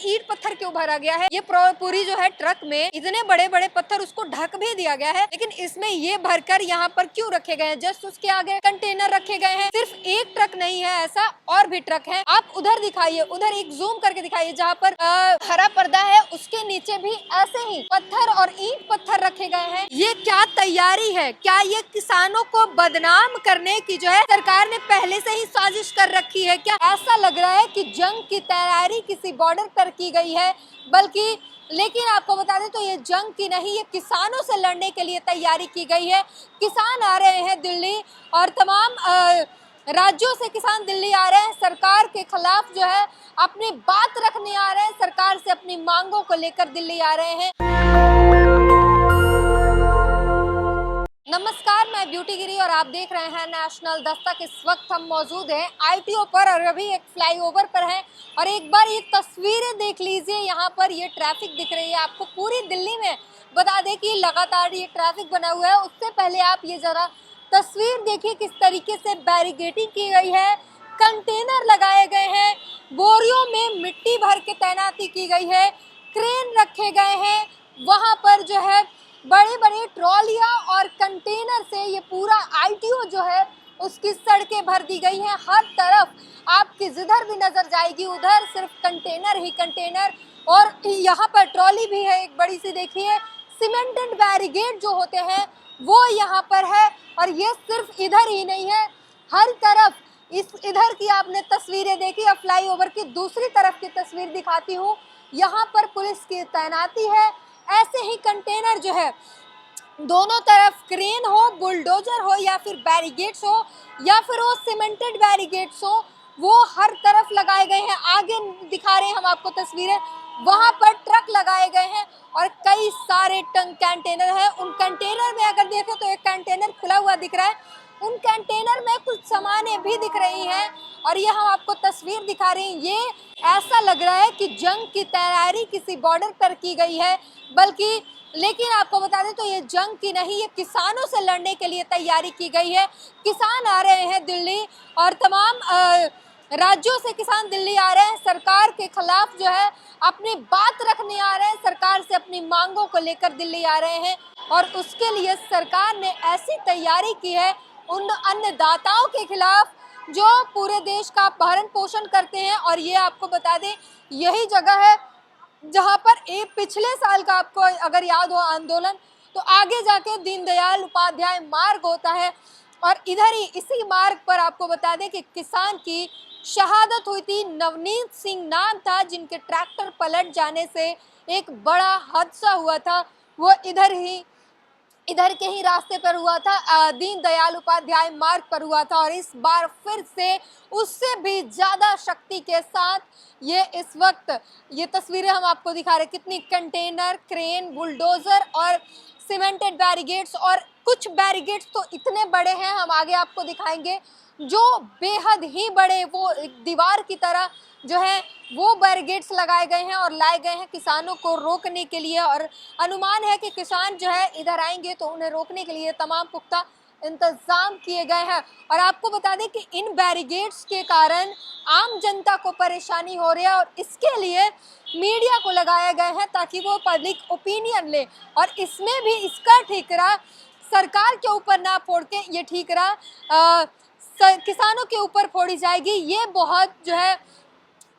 ईंट पत्थर क्यों भरा गया है? ये पूरी जो है ट्रक में इतने बड़े बड़े पत्थर उसको ढक भी दिया गया है, लेकिन इसमें ये भरकर यहाँ पर क्यों रखे गए हैं? जस्ट उसके आगे कंटेनर रखे गए हैं। सिर्फ एक ट्रक नहीं है, ऐसा और भी ट्रक है। आप उधर दिखाइए, उधर एक जूम करके दिखाइए जहाँ पर हरा पर्दा है, उसके नीचे भी ऐसे ही पत्थर और ईंट पत्थर रखे गए हैं। ये क्या तैयारी है? क्या ये किसानों को बदनाम करने की जो है सरकार ने पहले से ही साजिश कर रखी है क्या? ऐसा लग रहा है कि जंग की तैयारी किसी बॉर्डर पर की गई है, बल्कि लेकिन आपको बता दें तो ये जंग की नहीं, ये किसानों से लड़ने के लिए तैयारी की गई है। किसान आ रहे हैं दिल्ली और तमाम राज्यों से किसान दिल्ली आ रहे हैं, सरकार के खिलाफ जो है अपनी बात रखने आ रहे हैं, सरकार से अपनी मांगों को लेकर दिल्ली आ रहे हैं। नमस्कार, मैं ब्यूटी गिरी और आप देख रहे हैं नेशनल दस्तक। इस वक्त हम मौजूद हैं आईटीओ पर और अभी एक फ्लाईओवर पर हैं और एक बार ये तस्वीरें देख लीजिए। यहाँ पर ये ट्रैफिक दिख रही है आपको पूरी दिल्ली में। बता दें कि लगातार ये ट्रैफिक बना हुआ है। उससे पहले आप ये जरा तस्वीर देखिए किस तरीके से बैरिकेडिंग की गई है, कंटेनर लगाए गए हैं, बोरियों में मिट्टी भर के तैनाती की गई है, क्रेन रखे गए हैं, वहाँ पर जो है बड़े बड़े ट्रॉलियां और कंटेनर से ये पूरा आईटीओ जो है उसकी सड़कें भर दी गई हैं। हर तरफ आपकी जिधर भी नजर जाएगी उधर सिर्फ कंटेनर ही कंटेनर। और यहाँ पर ट्रॉली भी है एक बड़ी सी, देखिए सीमेंटेड बैरिकेड जो होते हैं वो यहाँ पर है। और ये सिर्फ इधर ही नहीं है, हर तरफ इधर की आपने तस्वीरें देखी। अब फ्लाईओवर की दूसरी तरफ की तस्वीर दिखाती हूँ। यहाँ पर पुलिस की तैनाती है। ऐसे ही कंटेनर जो है दोनों तरफ क्रेन हो, बुलडोजर हो या फिर बैरिकेड्स हो या फिर वो सीमेंटेड बैरिकेड्स हो, वो हर तरफ लगाए गए हैं। आगे दिखा रहे हैं हम आपको तस्वीरें, वहां पर ट्रक लगाए गए हैं और कई सारे टन कंटेनर हैं। उन कंटेनर में अगर देखें तो एक कंटेनर खुला हुआ दिख रहा है, उन कंटेनर में कुछ सामानें भी दिख रही हैं और ये हम आपको तस्वीर दिखा रहे हैं। ये ऐसा लग रहा है कि जंग की तैयारी किसी बॉर्डर पर की गई है, बल्कि लेकिन आपको बता दें तो ये जंग की नहीं, ये किसानों से लड़ने के लिए तैयारी की गई है। किसान आ रहे हैं दिल्ली और तमाम राज्यों से किसान दिल्ली आ रहे हैं, सरकार के खिलाफ जो है अपनी बात रखने आ रहे हैं, सरकार से अपनी मांगों को लेकर दिल्ली आ रहे हैं। और उसके लिए सरकार ने ऐसी तैयारी की है उन अन्नदाताओं के खिलाफ जो पूरे देश का भरण पोषण करते हैं। और ये आपको बता दें यही जगह है जहां पर एक पिछले साल का आपको अगर याद हो आंदोलन, तो आगे जाके दीनदयाल उपाध्याय मार्ग होता है और इधर ही इसी मार्ग पर आपको बता दें कि किसान की शहादत हुई थी। नवनीत सिंह नाम था जिनके ट्रैक्टर पलट जाने से एक बड़ा हादसा हुआ था, वो इधर के ही रास्ते पर हुआ था, दीनदयाल उपाध्याय मार्ग पर हुआ था। और इस बार फिर से उससे भी ज़्यादा शक्ति के साथ ये इस वक्त ये तस्वीरें हम आपको दिखा रहे हैं, कितनी कंटेनर, क्रेन, बुलडोज़र और सीमेंटेड बैरिकेड्स। और कुछ बैरिकेड्स तो इतने बड़े हैं, हम आगे आपको दिखाएंगे, जो बेहद ही बड़े, वो एक दीवार की तरह जो है वो बैरिकेड्स लगाए गए हैं और लाए गए हैं किसानों को रोकने के लिए। और अनुमान है कि किसान जो है इधर आएंगे तो उन्हें रोकने के लिए तमाम पुख्ता इंतजाम किए गए हैं। और आपको बता दें कि इन बैरिकेड्स के कारण आम जनता को परेशानी हो रही है और इसके लिए मीडिया को लगाए गए हैं ताकि वो पब्लिक ओपिनियन ले। और इसमें भी इसका ठीकरा सरकार के ऊपर ना फोड़ के ये ठीकरा किसानों के ऊपर फोड़ी जाएगी। ये बहुत जो है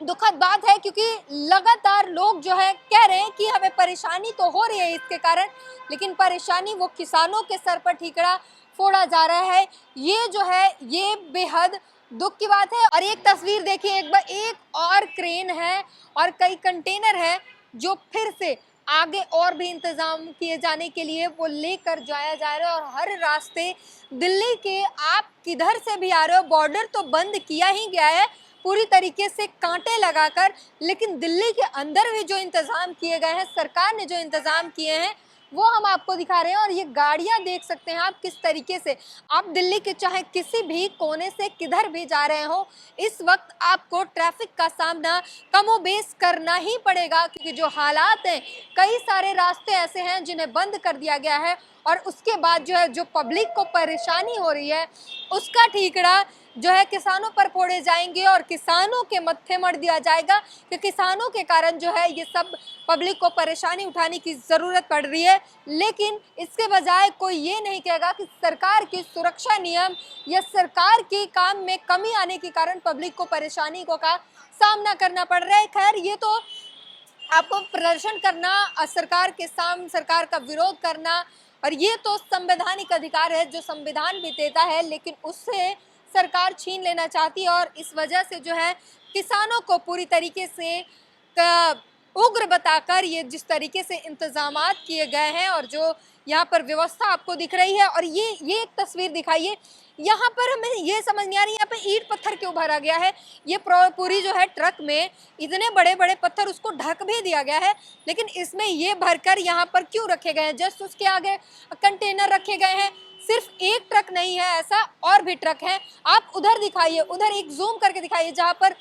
दुखद बात है, क्योंकि लगातार लोग जो है कह रहे हैं कि हमें परेशानी तो हो रही है इसके कारण, लेकिन परेशानी वो किसानों के सर पर ठीकरा फोड़ा जा रहा है। ये जो है ये बेहद दुख की बात है। और एक तस्वीर देखिए एक बार, एक और क्रेन है और कई कंटेनर हैं जो फिर से आगे और भी इंतजाम किए जाने के लिए वो लेकर जाया जा रहा है। और हर रास्ते दिल्ली के आप किधर से भी आ रहे हो, बॉर्डर तो बंद किया ही गया है पूरी तरीके से कांटे लगाकर, लेकिन दिल्ली के अंदर भी जो इंतजाम किए गए हैं, सरकार ने जो इंतजाम किए हैं वो हम आपको दिखा रहे हैं। और ये गाड़ियां देख सकते हैं आप किस तरीके से, आप दिल्ली के चाहे किसी भी कोने से किधर भी जा रहे हो, इस वक्त आपको ट्रैफिक का सामना कमोबेश करना ही पड़ेगा, क्योंकि जो हालात हैं, कई सारे रास्ते ऐसे हैं जिन्हें बंद कर दिया गया है और उसके बाद जो है जो पब्लिक को परेशानी हो रही है उसका ठीकरा जो है किसानों पर फोड़े जाएंगे और किसानों के मत्थे मढ़ दिया जाएगा कि किसानों के कारण जो है ये सब पब्लिक को परेशानी उठाने की ज़रूरत पड़ रही है। लेकिन इसके बजाय कोई ये नहीं कहेगा कि सरकार की सुरक्षा नियम या सरकार के काम में कमी आने के कारण पब्लिक को परेशानी का सामना करना पड़ रहा है। खैर, ये तो आपको प्रदर्शन करना, सरकार के सामने सरकार का विरोध करना, और ये तो संवैधानिक अधिकार है जो संविधान भी देता है, लेकिन उससे सरकार छीन लेना चाहती है। और इस वजह से जो है किसानों को पूरी तरीके से उग्र बताकर ये जिस तरीके से इंतजामात किए गए हैं और जो यहाँ पर व्यवस्था आपको दिख रही है, और ये एक तस्वीर दिखाइए, यहाँ पर हमें ये समझ नहीं आ रही यहाँ पे ईंट पत्थर क्यों भरा गया है। ये पूरी जो है ट्रक में इतने बड़े बड़े पत्थर उसको ढक भी दिया गया है, लेकिन इसमें ये भरकर यहाँ पर क्यों रखे गए हैं। जस्ट उसके आगे कंटेनर रखे गए हैं। सिर्फ एक ट्रक नहीं है ऐसा, और भी ट्रक हैं। आप उधर दिखाइए, उधर एक जूम करके दिखाइए जहाँ पर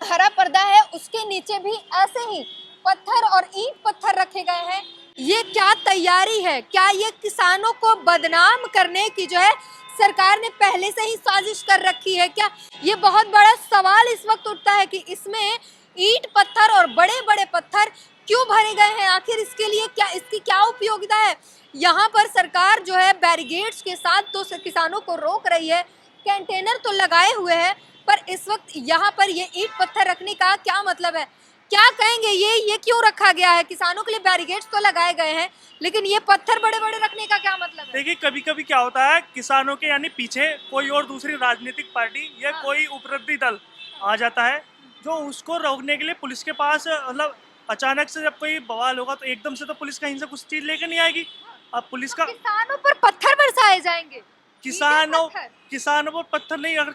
हरा पर्दा है, उसके नीचे भी ऐसे ही पत्थर और ईंट पत्थर रखे गए हैं। ये क्या तैयारी है? क्या ये किसानों को बदनाम करने की जो है सरकार ने पहले से ही साजिश कर रखी है क्या? ये बहुत बड़ा सवाल इस वक्त उठता है कि इसमें ईंट पत्थर और बड़े बड़े पत्थर क्यों भरे गए हैं। आखिर इसके लिए क्या, इसकी क्या उपयोगिता है? यहाँ पर सरकार जो है बैरिकेड्स के साथ तो किसानों को रोक रही है, कंटेनर तो लगाए हुए हैं, पर इस वक्त यहाँ पर ये ईंट पत्थर रखने का क्या मतलब है? क्या कहेंगे ये क्यों रखा गया है? किसानों के लिए बैरिकेड्स तो लगाए गए हैं, लेकिन ये पत्थर बड़े बड़े रखने का क्या मतलब है? देखिए, कभी कभी क्या होता है, किसानों के यानी पीछे कोई और दूसरी राजनीतिक पार्टी या कोई उपलब्धि दल आ जाता है, जो उसको रोकने के लिए पुलिस के पास, मतलब अचानक से जब कोई बवाल होगा तो एकदम से तो पुलिस कहीं से कुछ चीज लेकर नहीं आएगी। अब पुलिस का किसानों पर पत्थर बरसाए जाएंगे। किसानों पर पत्थर नहीं, अगर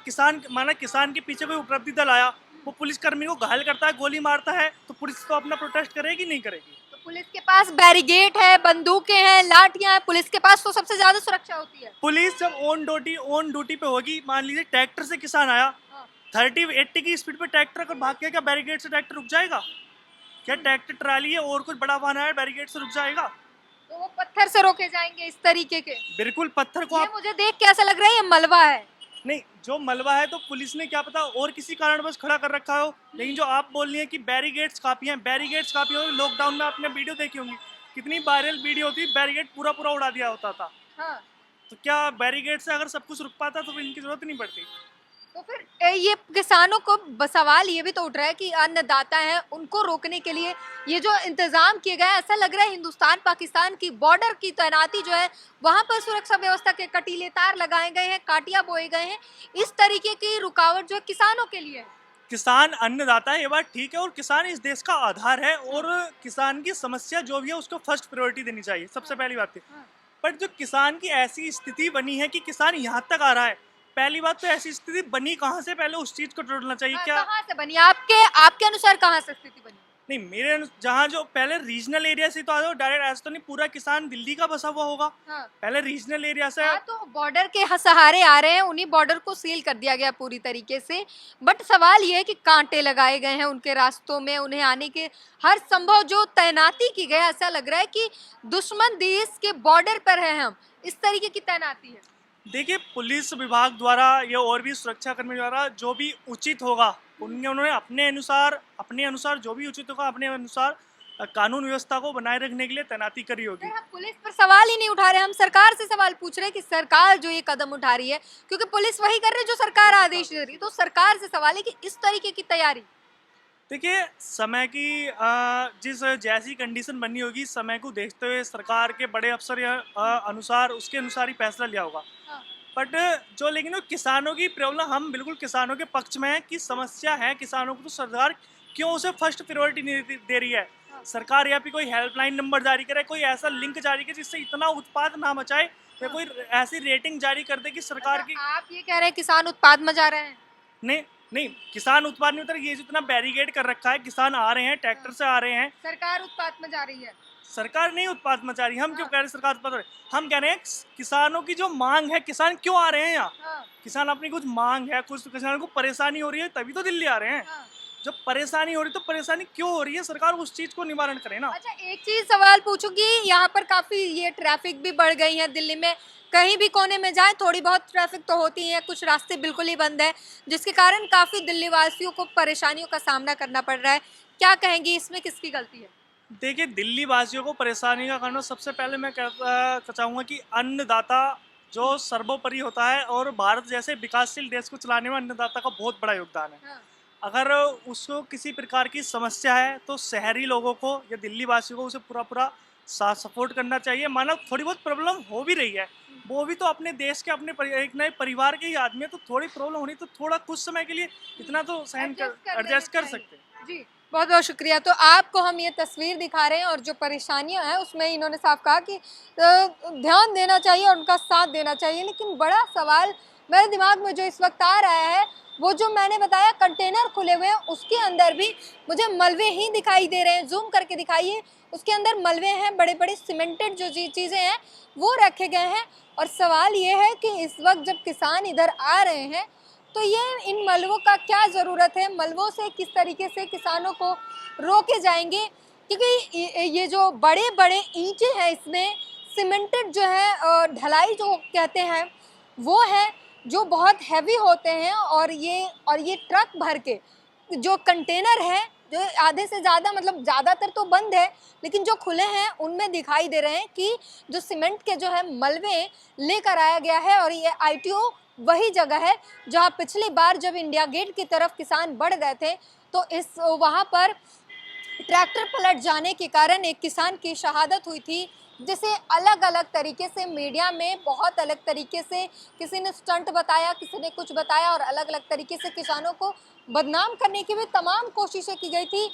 किसान के पीछे कोई उपलब्धि दल आया, वो पुलिस कर्मी को घायल करता है, गोली मारता है, तो पुलिस तो अपना प्रोटेस्ट करेगी नहीं करेगी? तो पुलिस के पास बैरिकेड है, बंदूकें हैं, लाठियां हैं, पुलिस के पास तो सबसे ज्यादा सुरक्षा होती है। पुलिस जब ऑन ड्यूटी पे होगी, मान लीजिए ट्रैक्टर से किसान आया, 30-80 की स्पीड पे ट्रैक्टर अगर भाग गया, क्या बैरिकेड से ट्रैक्टर रुक जाएगा? क्या ट्रैक्टर ट्राली है और कुछ बड़ा वाहन है, बैरिकेड से रुक जाएगा? तो वो पत्थर से रोके जाएंगे इस तरीके के। बिल्कुल, पत्थर को मुझे देख के ऐसा लग रहा है ये मलबा है। नहीं, जो मलबा है तो पुलिस ने क्या पता और किसी कारण बस खड़ा कर रखा हो, लेकिन जो आप बोल रही हैं कि बैरिकेड्स काफी हैं, बैरिकेड्स काफी होंगे। लॉकडाउन में आपने वीडियो देखी होंगी, कितनी वायरल वीडियो होती, बैरिकेड पूरा उड़ा दिया होता था। हाँ। तो क्या बैरिकेड से अगर सब कुछ रुक पाता तो इनकी जरूरत नहीं पड़ती? तो फिर ये किसानों को सवाल ये भी तो उठ रहा है कि अन्नदाता हैं, उनको रोकने के लिए ये जो इंतजाम किए गए, ऐसा लग रहा है हिंदुस्तान पाकिस्तान की बॉर्डर की तैनाती जो है वहां पर सुरक्षा व्यवस्था के कटीले तार लगाए गए हैं, काटिया बोए गए हैं। इस तरीके की रुकावट जो है किसानों के लिए। किसान अन्नदाता है, ये बात ठीक है, और किसान इस देश का आधार है, और किसान की समस्या जो भी है उसको फर्स्ट प्रायोरिटी देनी चाहिए, सबसे पहली बात है। पर जो किसान की ऐसी स्थिति बनी है कि किसान यहाँ तक आ रहा है, पहली बात तो ऐसी स्थिति बनी कहाँ से, पहले उस चीज को ढूंढना चाहिए। क्या कहाँ से बनी? आपके अनुसार कहाँ से स्थिति बनी? नहीं, मेरे जहाँ जो पहले रीजनल एरिया से तो आ, डायरेक्ट ऐसा तो नहीं पूरा किसान दिल्ली का बसा हुआ होगा। हाँ। पहले रीजनल एरिया से। हाँ, तो बॉर्डर के सहारे आ रहे हैं, उन्हीं बॉर्डर को सील कर दिया गया पूरी तरीके से। बट सवाल ये है कि कांटे लगाए गए हैं उनके रास्तों में, उन्हें आने के हर संभव जो तैनाती की गई, ऐसा लग रहा है कि दुश्मन देश के बॉर्डर पर है हम, इस तरीके की तैनाती है। देखिए, पुलिस विभाग द्वारा या और भी सुरक्षा कर्मी द्वारा जो भी उचित होगा, उन्होंने अपने अनुसार जो भी उचित होगा अपने अनुसार कानून व्यवस्था को बनाए रखने के लिए तैनाती करी होगी। हम पुलिस पर सवाल ही नहीं उठा रहे, हम सरकार से सवाल पूछ रहे हैं कि सरकार जो ये कदम उठा रही है, क्योंकि पुलिस वही कर रही है जो सरकार आदेश दे रही है, तो सरकार से सवाल है कि इस तरीके की तैयारी। देखिए, समय की जिस जैसी कंडीशन बनी होगी, समय को देखते हुए सरकार के बड़े अफसर अनुसार उसके अनुसार ही फैसला लिया होगा। बट जो लेकिन किसानों की प्रॉब्लम, हम बिल्कुल किसानों के पक्ष में है कि समस्या है किसानों को, तो सरकार क्यों उसे फर्स्ट प्रायोरिटी नहीं दे रही है? सरकार या फिर कोई हेल्पलाइन नंबर जारी करे, कोई ऐसा लिंक जारी करे जिससे इतना उत्पाद ना मचाए, या कोई ऐसी रेटिंग जारी कर दे कि सरकार की। आप ये कह रहे हैं किसान उत्पाद मचा रहे हैं? नहीं, किसान उत्पाद नहीं उतर, ये जितना बैरिकेड कर रखा है, किसान आ रहे हैं, ट्रैक्टर से आ रहे हैं, सरकार उत्पाद मचा रही है। सरकार नहीं उत्पाद मचा रही। हम क्यों कह रहे हैं सरकार उत्पाद? हम कह रहे हैं किसानों की जो मांग है, किसान क्यों आ रहे हैं यहाँ? किसान अपनी कुछ मांग है, कुछ किसानों को परेशानी हो रही है, तभी तो दिल्ली आ रहे हैं। जब परेशानी हो रही तो परेशानी क्यों हो रही है, सरकार उस चीज को निवारण करे ना। अच्छा, एक चीज सवाल पूछूंगी, यहाँ पर काफी ये ट्रैफिक भी बढ़ गई है दिल्ली में, कहीं भी कोने में जाए थोड़ी बहुत ट्रैफिक तो होती है, कुछ रास्ते बिल्कुल ही बंद है, जिसके कारण काफी दिल्ली वासियों को परेशानियों का सामना करना पड़ रहा है। क्या कहेंगी, इसमें किसकी गलती है? देखिए, दिल्ली वासियों को परेशानी का कारण सबसे पहले मैं चाहूँगा कि अन्नदाता जो सर्वोपरि होता है, और भारत जैसे विकासशील देश को चलाने में अन्नदाता का बहुत बड़ा योगदान है। हाँ। अगर उसको किसी प्रकार की समस्या है तो शहरी लोगों को या दिल्ली वासियों को उसे पूरा सपोर्ट करना चाहिए। माना थोड़ी बहुत प्रॉब्लम हो भी रही है, वो भी तो अपने देश के अपने एक नए परिवार के ही आदमी है, तो थोड़ी प्रॉब्लम होनी तो थोड़ा कुछ समय के लिए इतना तो सहन कर एडजस्ट कर सकते हैं। जी, बहुत बहुत शुक्रिया। तो आपको हम ये तस्वीर दिखा रहे हैं, और जो परेशानियां हैं उसमें इन्होंने साफ कहा कि ध्यान देना चाहिए और उनका साथ देना चाहिए। लेकिन बड़ा सवाल मेरे दिमाग में जो इस वक्त आ रहा है, वो जो मैंने बताया कंटेनर खुले हुए हैं, उसके अंदर भी मुझे मलबे ही दिखाई दे रहे हैं। जूम करके दिखाइए, उसके अंदर मलबे हैं, बड़े बड़े सीमेंटेड जो चीज़ें हैं वो रखे गए हैं। और सवाल ये है कि इस वक्त जब किसान इधर आ रहे हैं तो ये इन मलबों का क्या ज़रूरत है, मलबों से किस तरीके से किसानों को रोके जाएंगे, क्योंकि ये जो बड़े बड़े ईंटें हैं, इसमें सीमेंटेड जो है ढलाई जो कहते हैं वो है, जो बहुत हैवी होते हैं। और ये ट्रक भर के जो कंटेनर है, जो आधे से ज़्यादा, मतलब ज़्यादातर तो बंद है, लेकिन जो खुले हैं उनमें दिखाई दे रहे हैं कि जो सीमेंट के जो है मलबे लेकर आया गया है। और ये ITO वही जगह है जहाँ पिछली बार जब इंडिया गेट की तरफ किसान बढ़ गए थे तो वहाँ पर ट्रैक्टर पलट जाने के कारण एक किसान की शहादत हुई थी, जिसे अलग अलग तरीके से मीडिया में बहुत अलग तरीके से किसी ने स्टंट बताया, किसी ने कुछ बताया, और अलग अलग तरीके से किसानों को बदनाम करने की भी तमाम कोशिशें की गई थी।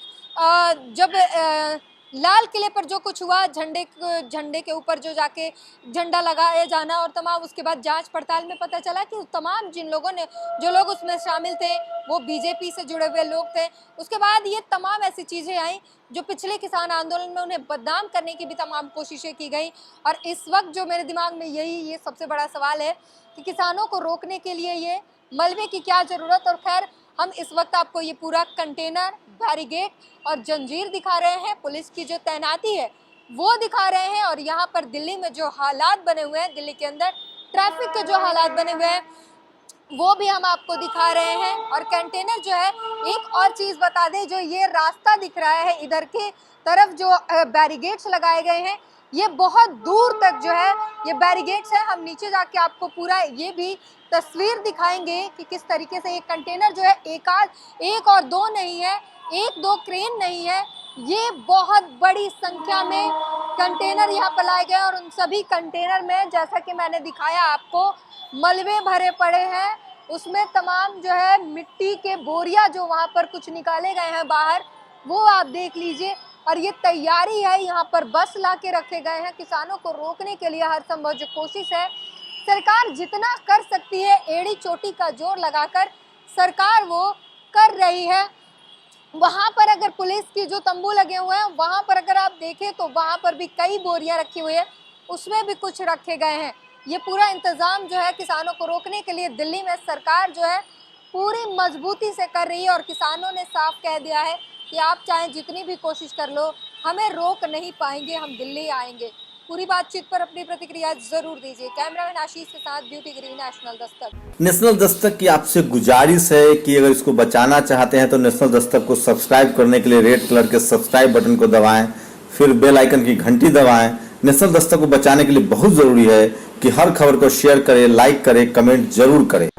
जब लाल किले पर जो कुछ हुआ, झंडे के ऊपर जो जाके झंडा लगाया जाना, और तमाम उसके बाद जांच पड़ताल में पता चला कि तमाम जो लोग उसमें शामिल थे वो BJP से जुड़े हुए लोग थे। उसके बाद ये तमाम ऐसी चीज़ें आई जो पिछले किसान आंदोलन में उन्हें बदनाम करने की भी तमाम कोशिशें की गई। और इस वक्त जो मेरे दिमाग में ये सबसे बड़ा सवाल है कि किसानों को रोकने के लिए ये मलबे की क्या ज़रूरत। और खैर, हम इस वक्त आपको ये पूरा कंटेनर, बैरिकेड और जंजीर दिखा रहे हैं, पुलिस की जो तैनाती है वो दिखा रहे हैं। और यहाँ पर दिल्ली में जो हालात बने हुए हैं, दिल्ली के अंदर ट्रैफिक के जो हालात बने हुए हैं वो भी हम आपको दिखा रहे हैं। और कंटेनर जो है, एक और चीज़ बता दें, जो ये रास्ता दिख रहा है इधर की तरफ जो बैरिकेड्स लगाए गए हैं, ये बहुत दूर तक जो है ये बैरिकेड्स है। हम नीचे जाके आपको पूरा ये भी तस्वीर दिखाएंगे कि किस तरीके से ये कंटेनर जो है एक और दो नहीं है, 1-2 क्रेन नहीं है, ये बहुत बड़ी संख्या में कंटेनर यहाँ पर लाए गए। और उन सभी कंटेनर में, जैसा कि मैंने दिखाया आपको, मलबे भरे पड़े हैं, उसमें तमाम जो है मिट्टी के बोरिया जो वहाँ पर कुछ निकाले गए हैं बाहर, वो आप देख लीजिए। और ये तैयारी है, यहाँ पर बस ला के रखे गए हैं किसानों को रोकने के लिए। हर संभव जो कोशिश है, सरकार जितना कर सकती है, एड़ी चोटी का जोर लगाकर सरकार वो कर रही है। वहाँ पर अगर पुलिस की जो तंबू लगे हुए हैं, वहाँ पर अगर आप देखें तो वहाँ पर भी कई बोरियां रखी हुई है, उसमें भी कुछ रखे गए हैं। ये पूरा इंतज़ाम जो है किसानों को रोकने के लिए दिल्ली में सरकार जो है पूरी मजबूती से कर रही है। और किसानों ने साफ कह दिया है कि आप चाहे जितनी भी कोशिश कर लो, हमें रोक नहीं पाएंगे, हम दिल्ली आएंगे। पूरी बातचीत पर अपनी प्रतिक्रिया जरूर दीजिए। कैमरामैन आशीष के साथ beauty green, national Dastak. National Dastak की आपसे गुजारिश है कि अगर इसको बचाना चाहते हैं तो नेशनल दस्तक को सब्सक्राइब करने के लिए रेड कलर के सब्सक्राइब बटन को दबाएं, फिर बेल आइकन की घंटी दबाएं। नेशनल दस्तक को बचाने के लिए बहुत जरूरी है कि हर खबर को शेयर करें, लाइक करें, कमेंट जरूर करें।